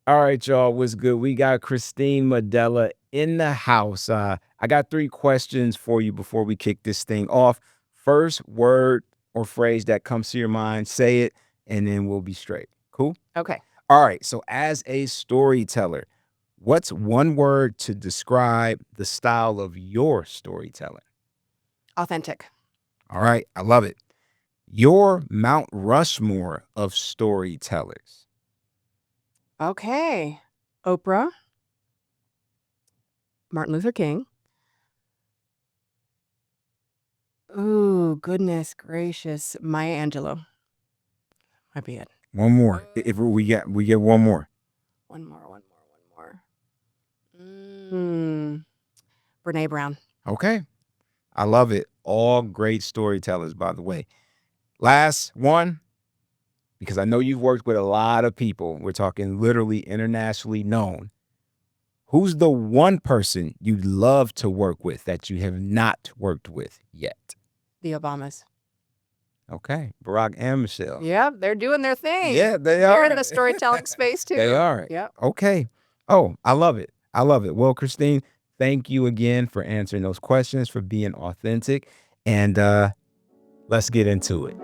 All right, y'all. What's good? We got Christine Maddela in the house. I got 3 questions for you before we kick this thing off. First word or phrase that comes to your mind, say it, and then we'll be straight. Cool? Okay. All right. So, as a storyteller, what's one word to describe the style of your storytelling? Authentic. All right. I love it. Your Mount Rushmore of storytellers. Okay. Oprah, Martin Luther King. Ooh, goodness gracious. Maya Angelou. Might be it. One more. If we get one more. One more. Brene Brown. Okay. I love it. All great storytellers, by the way. Last one, because I know you've worked with a lot of people. We're talking literally internationally known. Who's the one person you'd love to work with that you have not worked with yet? The Obamas. Okay. Barack and Michelle. Yeah, they're doing their thing. Yeah, they They're are. in the storytelling space too. They are. Yep. Okay. Oh, I love it. I love it. Well, Christine, thank you again for answering those questions, for being authentic. And let's get into it.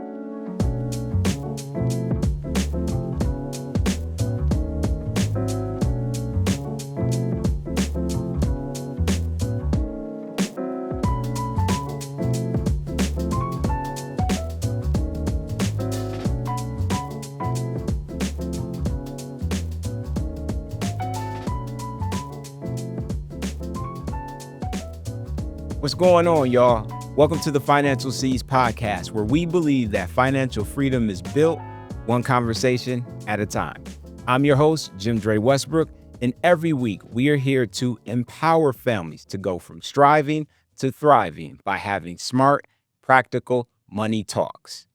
What's going on, y'all? Welcome to the Financial Seeds podcast, where we believe that financial freedom is built one conversation at a time. I'm your host, JimDre Westbrook, and every week we are here to empower families to go from striving to thriving by having smart, practical money talks.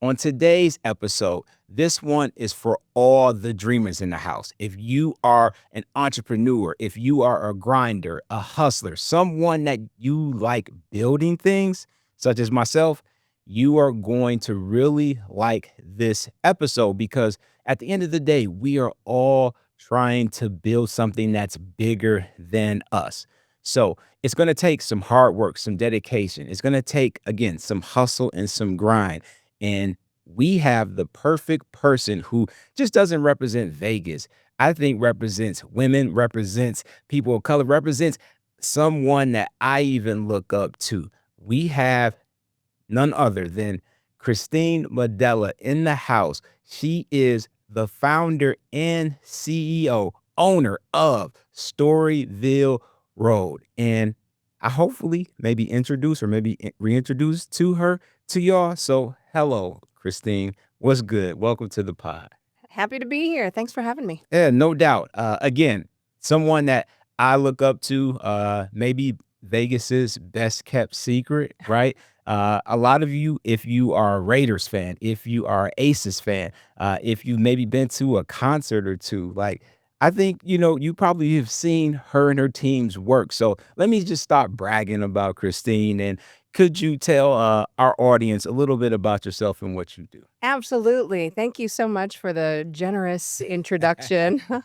On today's episode, this one is for all the dreamers in the house. If you are an entrepreneur, if you are a grinder, a hustler, someone that you like building things, such as myself, you are going to really like this episode because at the end of the day, we are all trying to build something that's bigger than us. So it's going to take some hard work, some dedication. It's going to take, again, some hustle and some grind. And we have the perfect person who just doesn't represent Vegas. I think represents women, represents people of color, represents someone that I even look up to. We have none other than Christine Maddela in the house. She is the founder and CEO, owner of Storyville Road. And I hopefully maybe introduce or maybe reintroduce to y'all. So hello, Christine. What's good? Welcome to the pod. Happy to be here. Thanks for having me. Yeah, no doubt. Again, someone that I look up to, maybe Vegas's best kept secret, right? A lot of you, if you are a Raiders fan, if you are an Aces fan, if you maybe been to a concert or two, like I think, you probably have seen her and her team's work. So let me just stop bragging about Christine. And could you tell our audience a little bit about yourself and what you do? Absolutely. Thank you so much for the generous introduction. So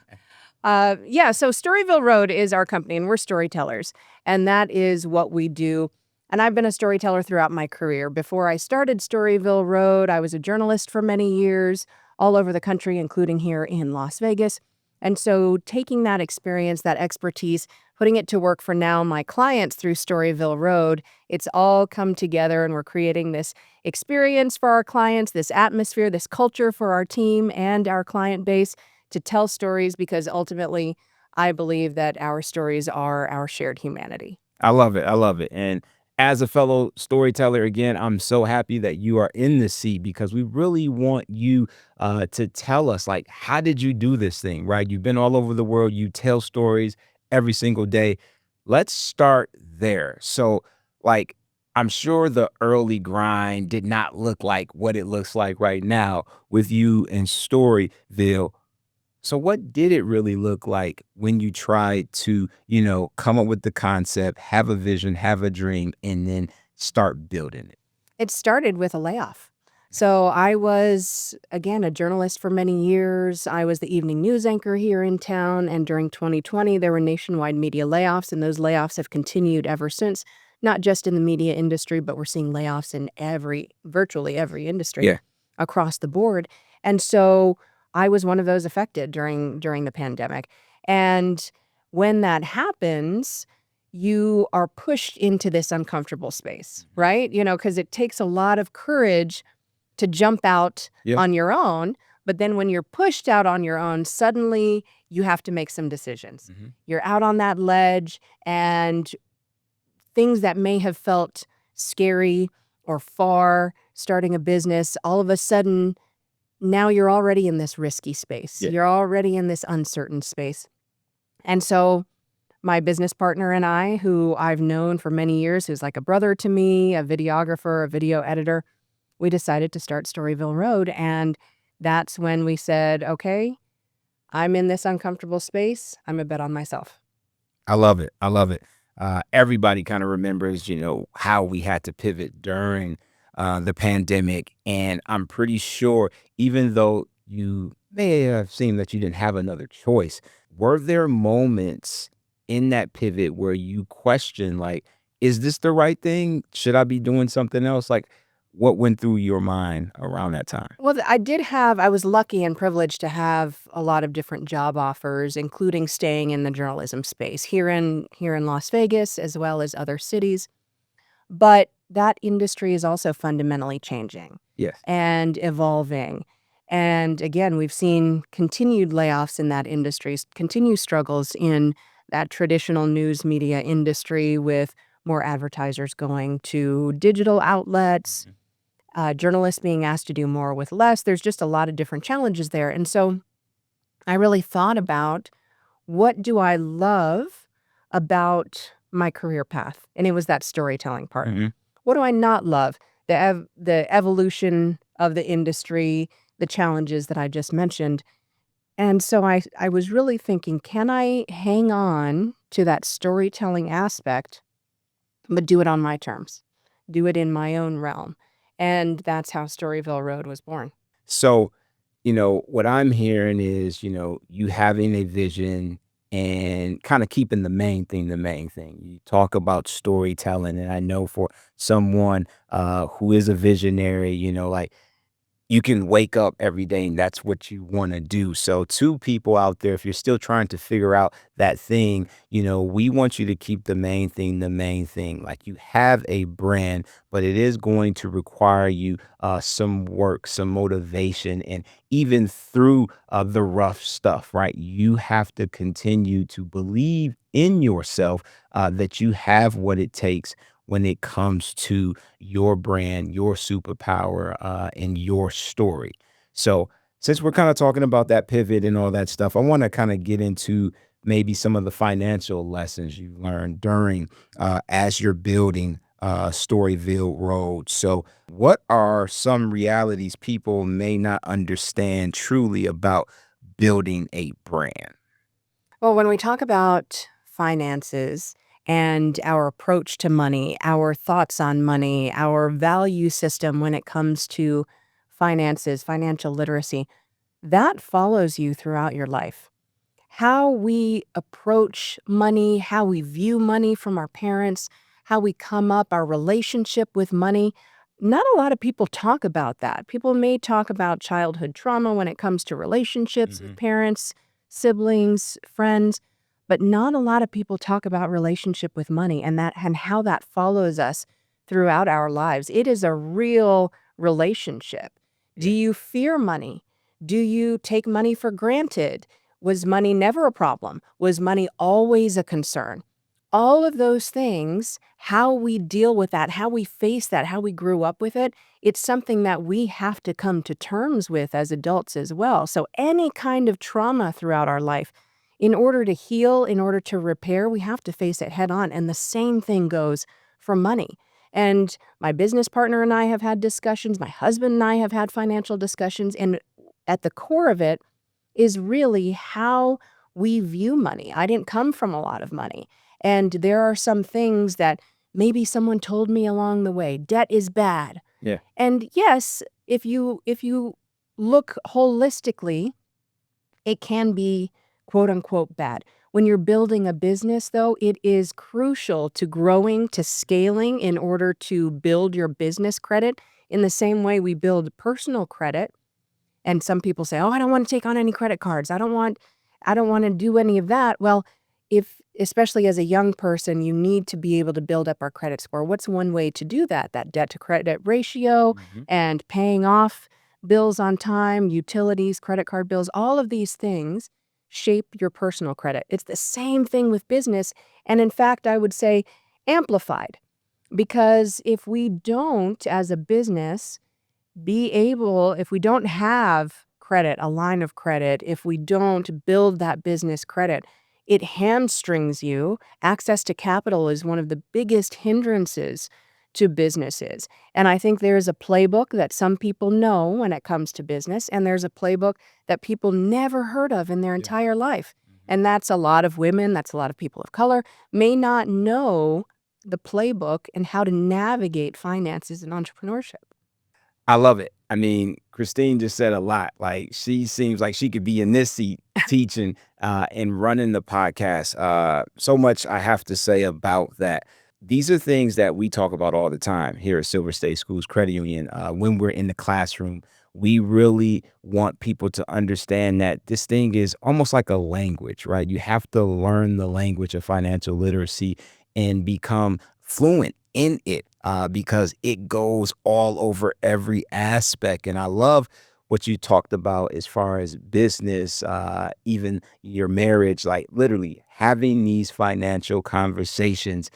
Storyville Road is our company, and we're storytellers, and that is what we do. And I've been a storyteller throughout my career. Before I started Storyville Road, I was a journalist for many years, all over the country, including here in Las Vegas. And so taking that experience, that expertise, putting it to work for now my clients through Storyville Road, it's all come together, and we're creating this experience for our clients, this atmosphere, this culture for our team and our client base to tell stories, because ultimately I believe that our stories are our shared humanity. I love it. I love it. And as a fellow storyteller, again, I'm so happy that you are in the seat because we really want you to tell us, like, how did you do this thing, right? You've been all over the world. You tell stories every single day. Let's start there. So, like, I'm sure the early grind did not look like what it looks like right now with you and Storyville. So what did it really look like when you tried to, come up with the concept, have a vision, have a dream, and then start building it? It started with a layoff. So I was, again, a journalist for many years. I was the evening news anchor here in town. And during 2020, there were nationwide media layoffs, and those layoffs have continued ever since, not just in the media industry, but we're seeing layoffs in virtually every industry Yeah. across the board. And so I was one of those affected during the pandemic. And when that happens, you are pushed into this uncomfortable space, right? Because it takes a lot of courage to jump out Yeah. on your own. But then when you're pushed out on your own, suddenly you have to make some decisions. You're out on that ledge, and things that may have felt scary or far, starting a business, all of a sudden, now you're already in this risky space. Yeah. You're already in this uncertain space. And so my business partner and I, who I've known for many years, who's like a brother to me, a videographer, a video editor, we decided to start Storyville Road. And that's when we said, okay, I'm in this uncomfortable space. I'm going to bet on myself. I love it. I love it. Everybody kind of remembers, how we had to pivot during the pandemic. And I'm pretty sure, even though you may have seemed that you didn't have another choice, were there moments in that pivot where you question, like, is this the right thing? Should I be doing something else? Like, what went through your mind around that time? Well, I was lucky and privileged to have a lot of different job offers, including staying in the journalism space here in Las Vegas, as well as other cities. But that industry is also fundamentally changing Yes. and evolving. And again, we've seen continued layoffs in that industry, continued struggles in that traditional news media industry, with more advertisers going to digital outlets, journalists being asked to do more with less. There's just a lot of different challenges there. And so I really thought about, what do I love about my career path? And it was that storytelling part. What do I not love? The evolution of the industry, the challenges that I just mentioned. And so I was really thinking, can I hang on to that storytelling aspect, but do it on my terms, do it in my own realm? And that's how Storyville Road was born. So, what I'm hearing is, you having a vision and kind of keeping the main thing the main thing. You talk about storytelling, and I know for someone who is a visionary, like, you can wake up every day and that's what you want to do. So to people out there, if you're still trying to figure out that thing, we want you to keep the main thing the main thing. Like, you have a brand, but it is going to require you some work, some motivation, and even through the rough stuff, right? You have to continue to believe in yourself, that you have what it takes when it comes to your brand, your superpower, and your story. So, since we're kind of talking about that pivot and all that stuff, I want to kind of get into maybe some of the financial lessons you learned during as you're building Storyville Road. So, what are some realities people may not understand truly about building a brand? Well, when we talk about finances and our approach to money, our thoughts on money, our value system when it comes to finances, financial literacy, that follows you throughout your life. How we approach money, how we view money from our parents, how we come up, our relationship with money. Not a lot of people talk about that. People may talk about childhood trauma when it comes to relationships with parents, siblings, friends, but not a lot of people talk about relationship with money and how that follows us throughout our lives. It is a real relationship. Do you fear money? Do you take money for granted? Was money never a problem? Was money always a concern? All of those things, how we deal with that, how we face that, how we grew up with it, it's something that we have to come to terms with as adults as well. So any kind of trauma throughout our life, in order to heal, in order to repair, we have to face it head on. And the same thing goes for money. And my business partner and I have had discussions. My husband and I have had financial discussions. And at the core of it is really how we view money. I didn't come from a lot of money. And there are some things that maybe someone told me along the way. Debt is bad. Yeah. And yes, if you look holistically, it can be quote unquote bad. When you're building a business, though, it is crucial to growing, to scaling in order to build your business credit in the same way we build personal credit. And some people say, "Oh, I don't want to take on any credit cards. I don't want to do any of that." Well, if especially as a young person, you need to be able to build up our credit score. What's one way to do that? That debt to credit ratio Mhm. and paying off bills on time, utilities, credit card bills, all of these things shape your personal credit. It's the same thing with business. And in fact, I would say amplified, because if we don't, as a business, if we don't have credit, a line of credit, if we don't build that business credit, it hamstrings you. Access to capital is one of the biggest hindrances to businesses. And I think there's a playbook that some people know when it comes to business, and there's a playbook that people never heard of in their Yeah. entire life. Mhm. And that's a lot of women, that's a lot of people of color, may not know the playbook and how to navigate finances and entrepreneurship. I love it. I mean, Christine just said a lot. Like, she seems like she could be in this seat teaching and running the podcast. So much I have to say about that. These are things that we talk about all the time here at Silver State Schools Credit Union. When we're in the classroom, we really want people to understand that this thing is almost like a language, right? You have to learn the language of financial literacy and become fluent in it, because it goes all over every aspect. And I love what you talked about as far as business, even your marriage, like literally having these financial conversations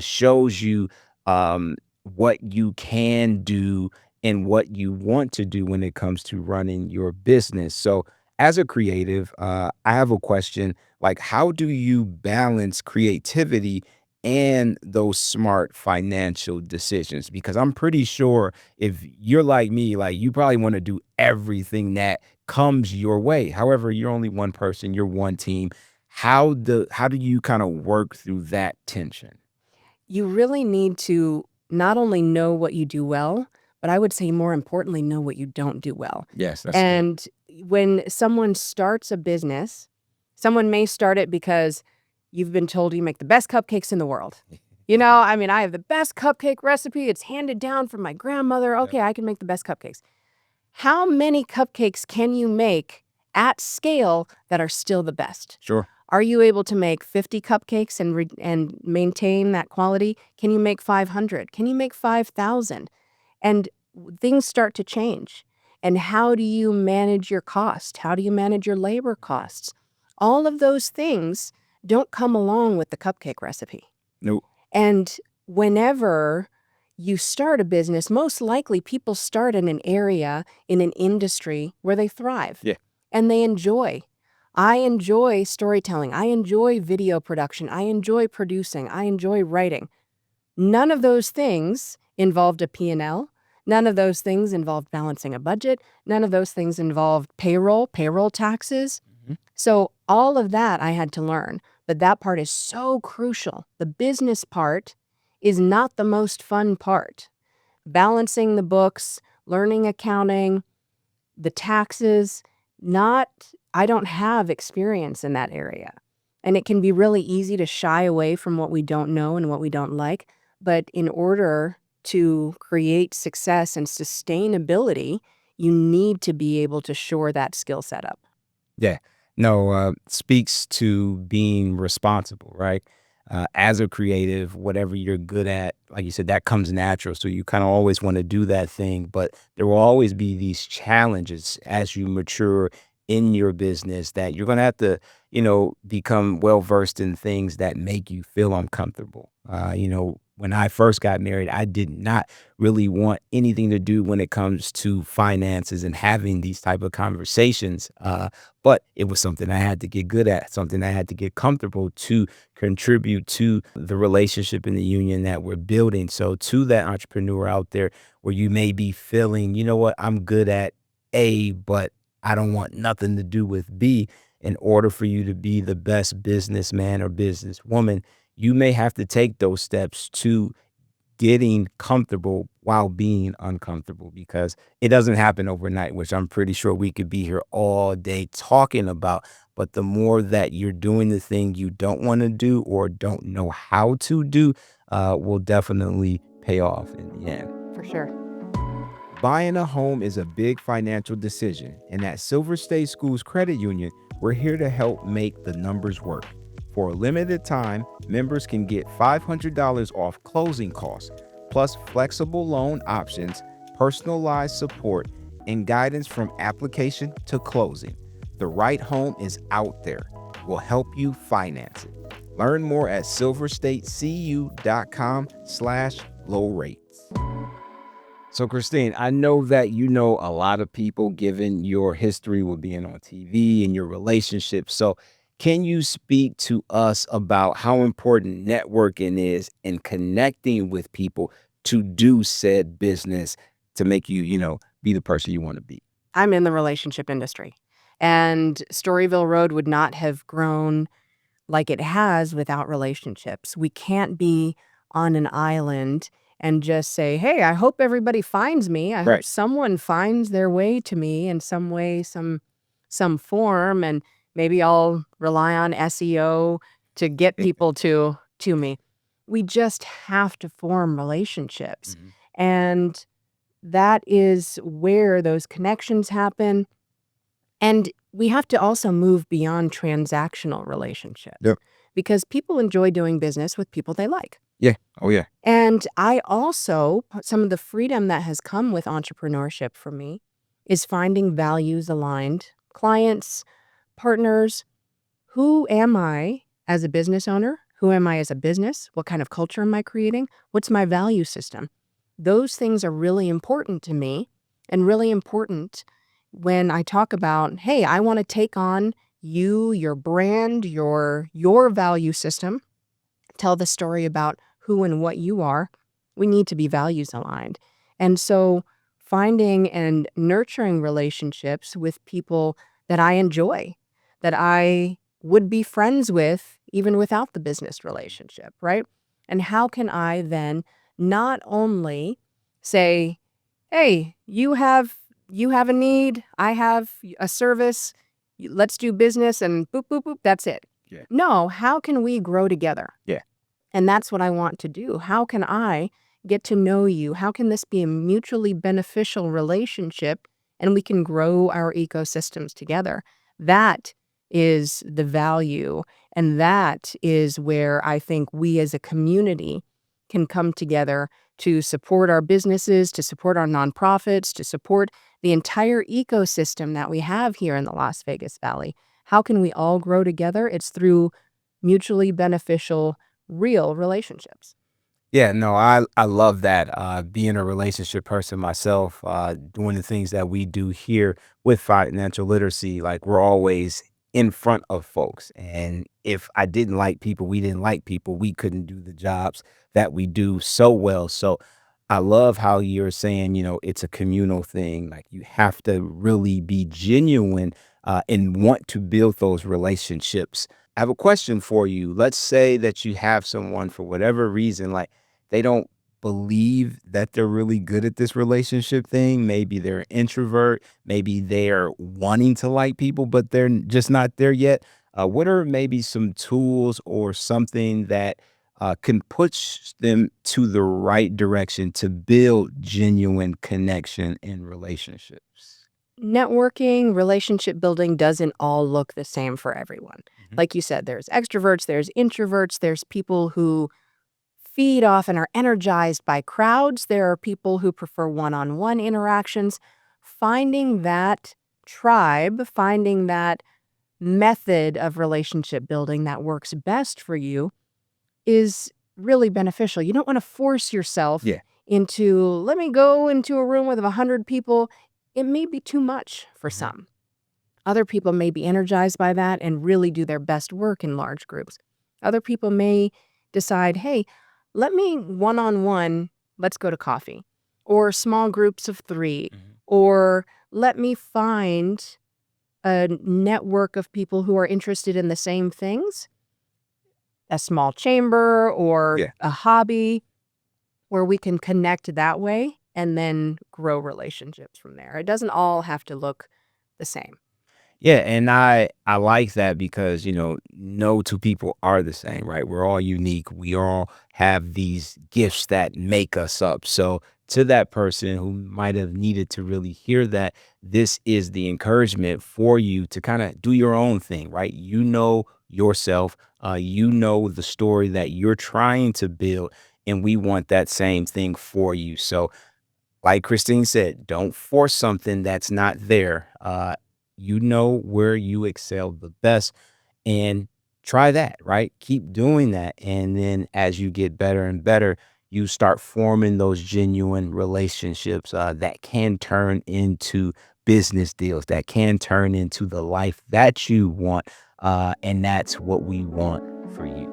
shows you what you can do and what you want to do when it comes to running your business. So, as a creative, I have a question, like, how do you balance creativity and those smart financial decisions? Because I'm pretty sure if you're like me, like, you probably want to do everything that comes your way. However, you're only one person, you're one team. How do you kind of work through that tension? You really need to not only know what you do well, but I would say more importantly, know what you don't do well. Yes, that's good. And when someone starts a business, someone may start it because you've been told you make the best cupcakes in the world. I mean, I have the best cupcake recipe. It's handed down from my grandmother. Yep. Okay, I can make the best cupcakes. How many cupcakes can you make at scale that are still the best? Sure. Are you able to make 50 cupcakes and maintain that quality? Can you make 500? Can you make 5,000? And things start to change. And how do you manage your cost? How do you manage your labor costs? All of those things don't come along with the cupcake recipe. Nope. And whenever you start a business, most likely people start in an area, in an industry where they thrive. Yeah. And they enjoy. I enjoy storytelling. I enjoy video production. I enjoy producing. I enjoy writing. None of those things involved a P&L. None of those things involved balancing a budget. None of those things involved payroll taxes. Mhm. So all of that I had to learn. But that part is so crucial. The business part is not the most fun part. Balancing the books, learning accounting, the taxes, I don't have experience in that area. And it can be really easy to shy away from what we don't know and what we don't like. But in order to create success and sustainability, you need to be able to shore that skill set up. Yeah. No, speaks to being responsible, right? As a creative, whatever you're good at, like you said, that comes natural. So you kind of always want to do that thing, but there will always be these challenges as you mature in your business that you're going to have to, become well versed in things that make you feel uncomfortable. When I first got married, I did not really want anything to do when it comes to finances and having these type of conversations. But it was something I had to get good at, something I had to get comfortable to contribute to the relationship in the union that we're building. So to that entrepreneur out there where you may be feeling, you know what, I'm good at A, but I don't want nothing to do with B. In order for you to be the best businessman or businesswoman, you may have to take those steps to getting comfortable while being uncomfortable, because it doesn't happen overnight, which I'm pretty sure we could be here all day talking about. But the more that you're doing the thing you don't want to do or don't know how to do, will definitely pay off in the end. For sure. Buying a home is a big financial decision, and at Silver State Schools Credit Union, we're here to help make the numbers work. For a limited time, members can get $500 off closing costs, plus flexible loan options, personalized support, and guidance from application to closing. The right home is out there. We'll help you finance it. Learn more at silverstatecu.com/low rates. So, Christine, I know that you know a lot of people given your history with being on TV and your relationships. So, can you speak to us about how important networking is in connecting with people to do said business to make you, be the person you want to be? I'm in the relationship industry, and Storyville Road would not have grown like it has without relationships. We can't be on an island and just say, hey, I hope everybody finds me. I hope Right. someone finds their way to me in some way, some form, and maybe I'll rely on SEO to get people to me. We just have to form relationships. Mhm. And that is where those connections happen. And we have to also move beyond transactional relationships. Yep. Because people enjoy doing business with people they like. Yeah. Oh, yeah. And I also, some of the freedom that has come with entrepreneurship for me is finding values aligned clients, partners. Who am I as a business owner? Who am I as a business? What kind of culture am I creating? What's my value system? Those things are really important to me, and really important when I talk about, hey, I want to take on you, your brand, your value system, tell the story about who and what you are. We need to be values aligned. And so finding and nurturing relationships with people that I enjoy, that I would be friends with even without the business relationship, right? And how can I then not only say, hey, you have a need, I have a service, let's do business, and boop, boop, boop, that's it. Yeah. No, how can we grow together? Yeah. And that's what I want to do. How can I get to know you? How can this be a mutually beneficial relationship and we can grow our ecosystems together? That is the value. And that is where I think we as a community can come together to support our businesses, to support our nonprofits, to support the entire ecosystem that we have here in the Las Vegas Valley. How can we all grow together? It's through mutually beneficial, real relationships. Yeah, no, I love that. Being a relationship person myself, doing the things that we do here with financial literacy, like we're always in front of folks. And if I didn't like people, we didn't like people, we couldn't do the jobs that we do so well. So I love how you're saying, it's a communal thing. Like you have to really be genuine and want to build those relationships. I have a question for you. Let's say that you have someone for whatever reason, like they don't believe that they're really good at this relationship thing. Maybe they're an introvert. Maybe they're wanting to like people, but they're just not there yet. What are maybe some tools or something that can push them to the right direction to build genuine connection in relationships? Networking, relationship building doesn't all look the same for everyone. Mhm. Like you said, there's extroverts, there's introverts, there's people who feed off and are energized by crowds. There are people who prefer one-on-one interactions. Finding that tribe, finding that method of relationship building that works best for you is really beneficial. You don't want to force yourself Yeah. into, let me go into a room with 100 people. It may be too much for Mhm. some. Other people may be energized by that and really do their best work in large groups. Other people may decide, hey, let me one-on-one, let's go to coffee, or small groups of 3, Mhm. or let me find a network of people who are interested in the same things, a small chamber or Yeah. a hobby where we can connect that way and then grow relationships from there. It doesn't all have to look the same. Yeah, and I like that because, no two people are the same, right? We're all unique. We all have these gifts that make us up. So to that person who might have needed to really hear that, this is the encouragement for you to kind of do your own thing, right? You know yourself, you know the story that you're trying to build, and we want that same thing for you. So like Christine said, don't force something that's not there. You know where you excel the best and try that, right? Keep doing that. And then as you get better and better, you start forming those genuine relationships that can turn into business deals, that can turn into the life that you want. And that's what we want for you.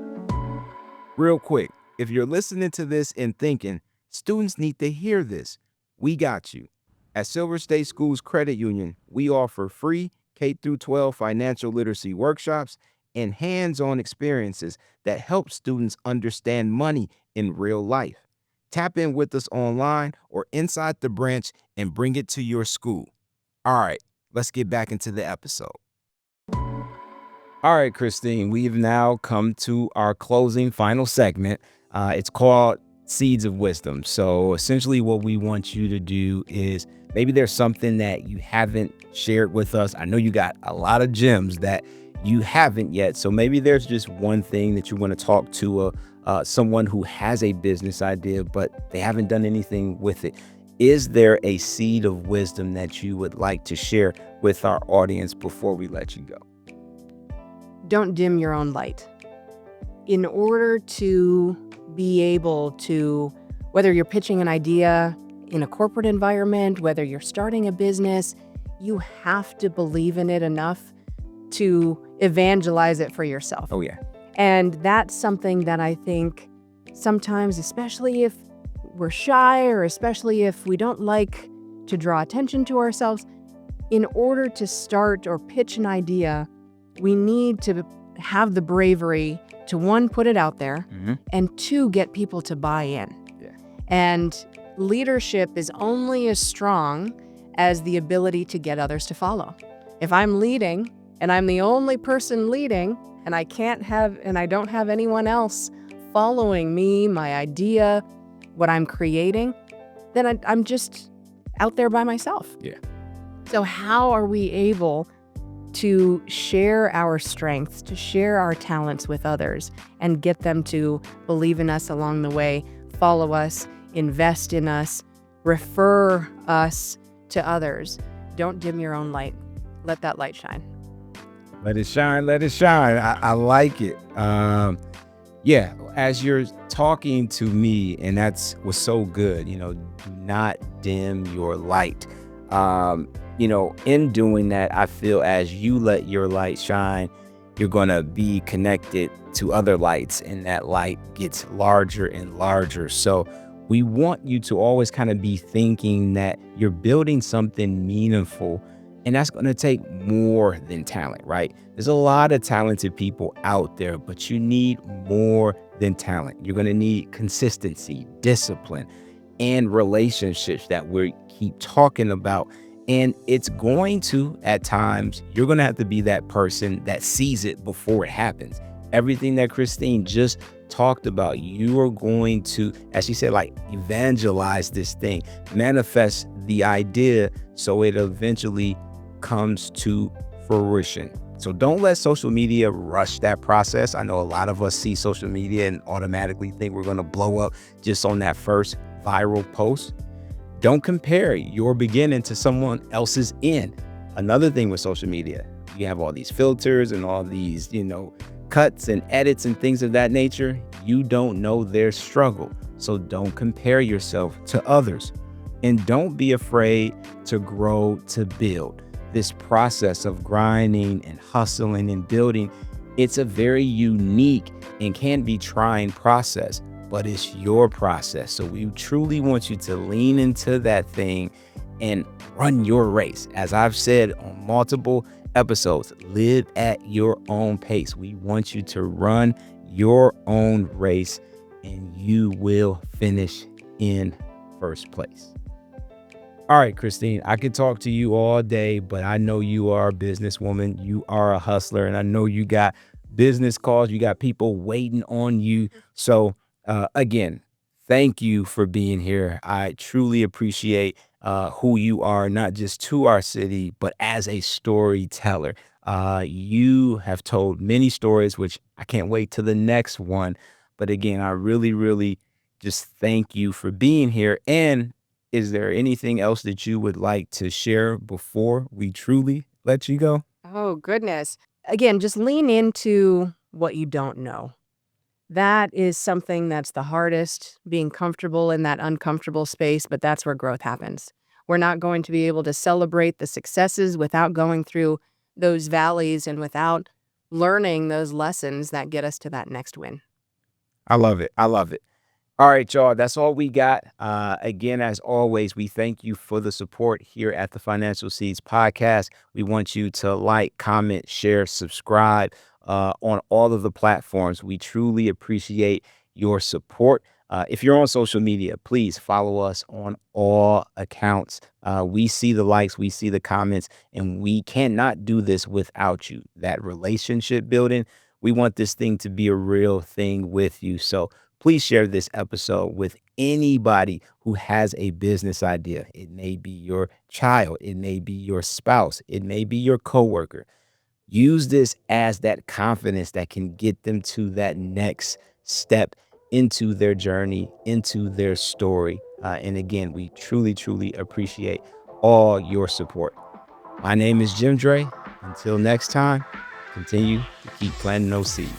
Real quick, if you're listening to this and thinking, students need to hear this, we got you. At Silver State Schools Credit Union, we offer free K through 12 financial literacy workshops and hands-on experiences that help students understand money in real life. Tap in with us online or inside the branch and bring it to your school. All right, let's get back into the episode. All right, Christine, we've now come to our closing final segment. It's called Seeds of Wisdom. So essentially what we want you to do is maybe there's something that you haven't shared with us. I know you got a lot of gems that you haven't yet. So maybe there's just one thing that you want to talk to someone who has a business idea, but they haven't done anything with it. Is there a seed of wisdom that you would like to share with our audience before we let you go? Don't dim your own light. In order to be able to, whether you're pitching an idea in a corporate environment, whether you're starting a business, you have to believe in it enough to evangelize it for yourself. Oh, yeah. And that's something that I think sometimes, especially if we're shy or especially if we don't like to draw attention to ourselves, in order to start or pitch an idea, we need to have the bravery to, one, put it out there, and two, get people to buy in. Yeah. And leadership is only as strong as the ability to get others to follow. If I'm leading and I'm the only person leading and I don't have anyone else following me, my idea, what I'm creating, then I'm just out there by myself. Yeah. So how are we able to share our strengths, to share our talents with others and get them to believe in us along the way, follow us, invest in us, refer us to others? Don't dim your own light. Let that light shine. Let it shine. Let it shine. I like it. Yeah, as you're talking to me, and was so good, do not dim your light. In doing that, I feel as you let your light shine, you're going to be connected to other lights, and that light gets larger and larger. So we want you to always kind of be thinking that you're building something meaningful, and that's going to take more than talent, right? There's a lot of talented people out there, but you need more than talent. You're going to need consistency, discipline, and relationships that we keep talking about. And it's going to, at times, you're going to have to be that person that sees it before it happens. Everything that Christine just talked about, you are going to, as she said, evangelize this thing, manifest the idea so it eventually comes to fruition. So don't let social media rush that process. I know a lot of us see social media and automatically think we're going to blow up just on that first viral post. Don't compare your beginning to someone else's end. Another thing with social media, you have all these filters and all these, cuts and edits and things of that nature. You don't know their struggle. So don't compare yourself to others. And don't be afraid to grow, to build. This process of grinding and hustling and building, it's a very unique and can be trying process, but it's your process. So we truly want you to lean into that thing and run your race. As I've said on multiple episodes, live at your own pace. We want you to run your own race, and you will finish in first place. All right, Christine, I could talk to you all day, but I know you are a businesswoman. You are a hustler, and I know you got business calls. You got people waiting on you. So again, thank you for being here. I truly appreciate who you are, not just to our city, but as a storyteller. You have told many stories, which I can't wait to the next one. But again, I really, really just thank you for being here. And is there anything else that you would like to share before we truly let you go? Oh, goodness. Again, just lean into what you don't know. That is something that's the hardest, being comfortable in that uncomfortable space, but that's where growth happens. We're not going to be able to celebrate the successes without going through those valleys and without learning those lessons that get us to that next win. I love it. I love it. All right, y'all, that's all we got. Again, as always, we thank you for the support here at the Financial Seeds Podcast. We want you to like, comment, share, subscribe on all of the platforms. We truly appreciate your support. If you're on social media, please follow us on all accounts. We see the likes, we see the comments, and we cannot do this without you. That relationship building, we want this thing to be a real thing with you. So please share this episode with anybody who has a business idea. It may be your child, it may be your spouse, it may be your coworker. Use this as that confidence that can get them to that next step into their journey, into their story. And again, we truly, truly appreciate all your support. My name is JimDre. Until next time, continue to keep planting those seeds.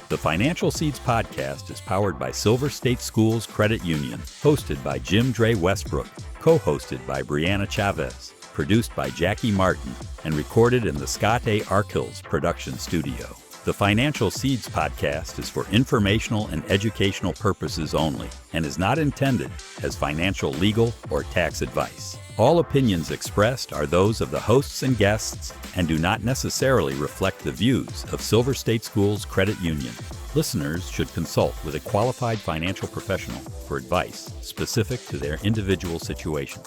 The Financial Seeds Podcast is powered by Silver State Schools Credit Union, hosted by JimDre Westbrook, co-hosted by Brianna Chavez, produced by Jackie Martin, and recorded in the Scott A. Arkhills production studio. The Financial Seeds Podcast is for informational and educational purposes only and is not intended as financial, legal, or tax advice. All opinions expressed are those of the hosts and guests and do not necessarily reflect the views of Silver State Schools Credit Union. Listeners should consult with a qualified financial professional for advice specific to their individual situation.